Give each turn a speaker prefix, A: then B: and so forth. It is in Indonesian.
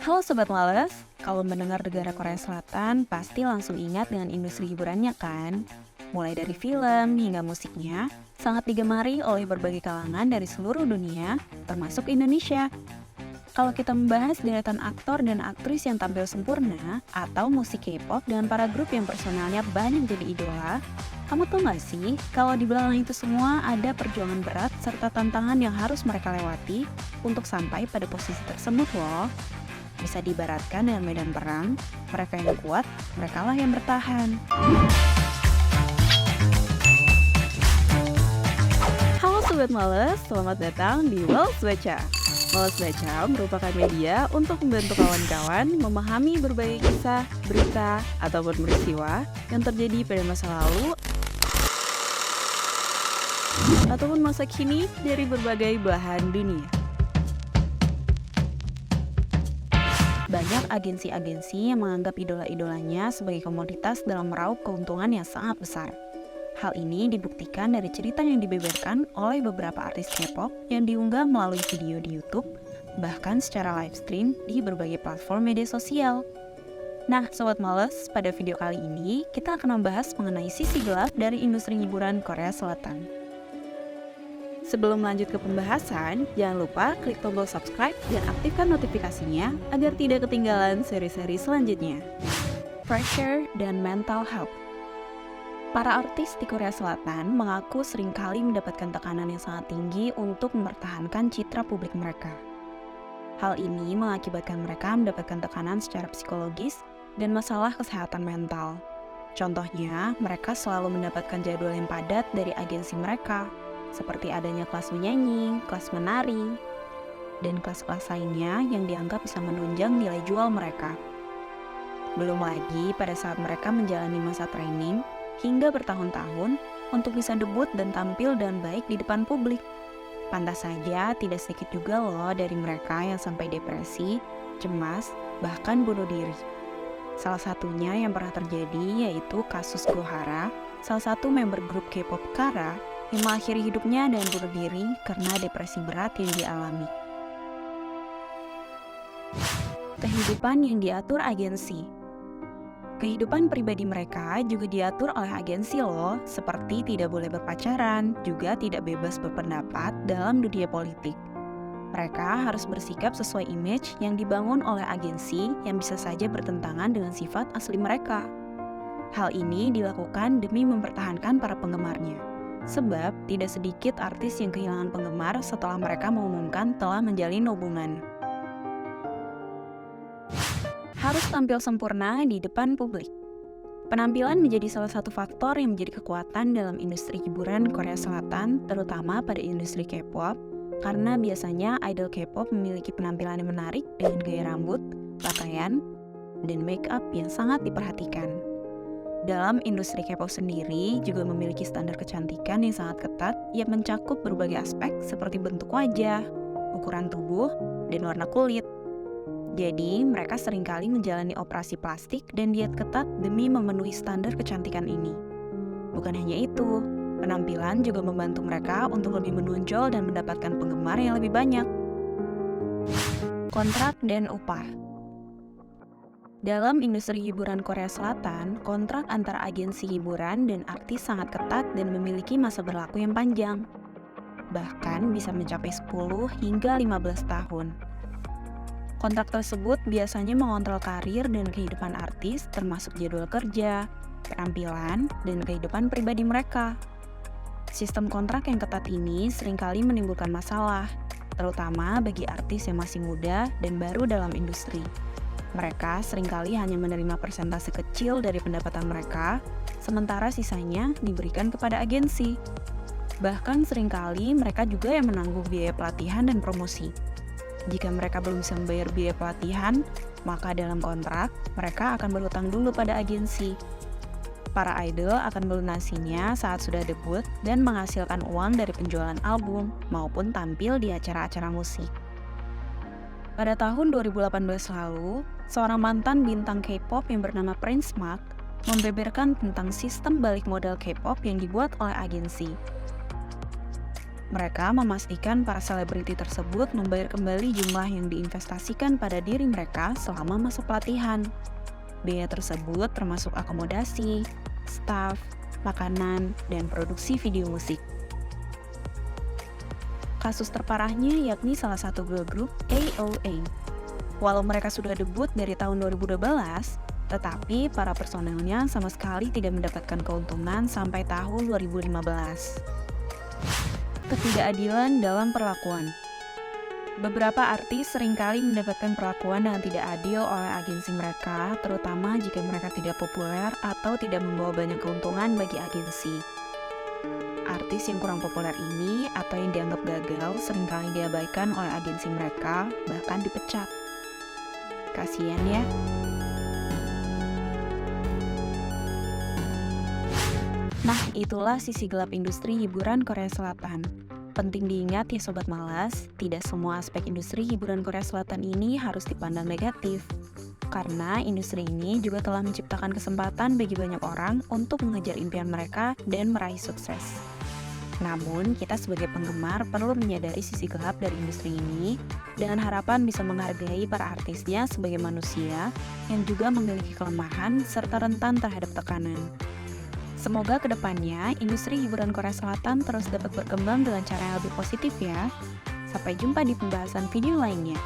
A: Halo Sobat Males, kalau mendengar negara Korea Selatan pasti langsung ingat dengan industri hiburannya kan? Mulai dari film hingga musiknya, sangat digemari oleh berbagai kalangan dari seluruh dunia, termasuk Indonesia. Kalau kita membahas deretan aktor dan aktris yang tampil sempurna, atau musik K-pop dengan para grup yang personalnya banyak jadi idola, kamu tahu nggak sih kalau di belakang itu semua ada perjuangan berat serta tantangan yang harus mereka lewati untuk sampai pada posisi tersebut loh. Bisa diibaratkan dengan medan perang, mereka yang kuat, merekalah yang bertahan. Halo Sobat Males, selamat datang di Males Baca. Males Baca merupakan media untuk membantu kawan-kawan memahami berbagai kisah, berita, ataupun peristiwa yang terjadi pada masa lalu ataupun masa kini dari berbagai belahan dunia. Banyak agensi-agensi yang menganggap idola-idolanya sebagai komoditas dalam meraup keuntungan yang sangat besar. Hal ini dibuktikan dari cerita yang dibeberkan oleh beberapa artis K-pop yang diunggah melalui video di YouTube, bahkan secara live stream di berbagai platform media sosial. Nah, Sobat Males, pada video kali ini kita akan membahas mengenai sisi gelap dari industri hiburan Korea Selatan. Sebelum lanjut ke pembahasan, jangan lupa klik tombol subscribe dan aktifkan notifikasinya agar tidak ketinggalan seri-seri selanjutnya. Pressure dan mental health. Para artis di Korea Selatan mengaku seringkali mendapatkan tekanan yang sangat tinggi untuk mempertahankan citra publik mereka. Hal ini mengakibatkan mereka mendapatkan tekanan secara psikologis dan masalah kesehatan mental. Contohnya, mereka selalu mendapatkan jadwal yang padat dari agensi mereka, seperti adanya kelas menyanyi, kelas menari, dan kelas-kelas lainnya yang dianggap bisa menunjang nilai jual mereka. Belum lagi pada saat mereka menjalani masa training hingga bertahun-tahun untuk bisa debut dan tampil dengan baik di depan publik. Pantas saja tidak sedikit juga loh dari mereka yang sampai depresi, cemas, bahkan bunuh diri. Salah satunya yang pernah terjadi yaitu kasus Gohara, salah satu member grup K-pop Kara, yang mengakhiri hidupnya dan bunuh diri karena depresi berat yang dialami. Kehidupan yang diatur agensi. Kehidupan pribadi mereka juga diatur oleh agensi loh, seperti tidak boleh berpacaran, juga tidak bebas berpendapat dalam dunia politik. Mereka harus bersikap sesuai image yang dibangun oleh agensi yang bisa saja bertentangan dengan sifat asli mereka. Hal ini dilakukan demi mempertahankan para penggemarnya. Sebab, tidak sedikit artis yang kehilangan penggemar setelah mereka mengumumkan telah menjalin hubungan. Harus tampil sempurna di depan publik. Penampilan menjadi salah satu faktor yang menjadi kekuatan dalam industri hiburan Korea Selatan, terutama pada industri K-pop, karena biasanya idol K-pop memiliki penampilan yang menarik dengan gaya rambut, pakaian, dan make up yang sangat diperhatikan. Dalam industri K-pop sendiri juga memiliki standar kecantikan yang sangat ketat yang mencakup berbagai aspek seperti bentuk wajah, ukuran tubuh, dan warna kulit. Jadi, mereka seringkali menjalani operasi plastik dan diet ketat demi memenuhi standar kecantikan ini. Bukan hanya itu, penampilan juga membantu mereka untuk lebih menonjol dan mendapatkan penggemar yang lebih banyak. Kontrak dan upah. Dalam industri hiburan Korea Selatan, kontrak antara agensi hiburan dan artis sangat ketat dan memiliki masa berlaku yang panjang. Bahkan bisa mencapai 10 hingga 15 tahun. Kontrak tersebut biasanya mengontrol karir dan kehidupan artis termasuk jadwal kerja, penampilan, dan kehidupan pribadi mereka. Sistem kontrak yang ketat ini seringkali menimbulkan masalah, terutama bagi artis yang masih muda dan baru dalam industri. Mereka seringkali hanya menerima persentase kecil dari pendapatan mereka, sementara sisanya diberikan kepada agensi. Bahkan seringkali mereka juga yang menanggung biaya pelatihan dan promosi. Jika mereka belum bisa membayar biaya pelatihan, maka dalam kontrak, mereka akan berhutang dulu pada agensi. Para idol akan melunasinya saat sudah debut dan menghasilkan uang dari penjualan album maupun tampil di acara-acara musik. Pada tahun 2018 lalu, seorang mantan bintang K-pop yang bernama Prince Mark membeberkan tentang sistem balik modal K-pop yang dibuat oleh agensi. Mereka memastikan para selebriti tersebut membayar kembali jumlah yang diinvestasikan pada diri mereka selama masa pelatihan. Biaya tersebut termasuk akomodasi, staf, makanan, dan produksi video musik. Kasus terparahnya yakni salah satu girl group AOA. Walau mereka sudah debut dari tahun 2012, tetapi para personelnya sama sekali tidak mendapatkan keuntungan sampai tahun 2015. Ketidakadilan dalam perlakuan. Beberapa artis seringkali mendapatkan perlakuan yang tidak adil oleh agensi mereka, terutama jika mereka tidak populer atau tidak membawa banyak keuntungan bagi agensi. Artis yang kurang populer ini atau yang dianggap gagal seringkali diabaikan oleh agensi mereka, bahkan dipecat. Kasian ya. Nah, itulah sisi gelap industri hiburan Korea Selatan. Penting diingat ya Sobat Malas, tidak semua aspek industri hiburan Korea Selatan ini harus dipandang negatif. Karena industri ini juga telah menciptakan kesempatan bagi banyak orang untuk mengejar impian mereka dan meraih sukses. Namun, kita sebagai penggemar perlu menyadari sisi gelap dari industri ini dengan harapan bisa menghargai para artisnya sebagai manusia yang juga memiliki kelemahan serta rentan terhadap tekanan. Semoga kedepannya industri hiburan Korea Selatan terus dapat berkembang dengan cara yang lebih positif ya. Sampai jumpa di pembahasan video lainnya.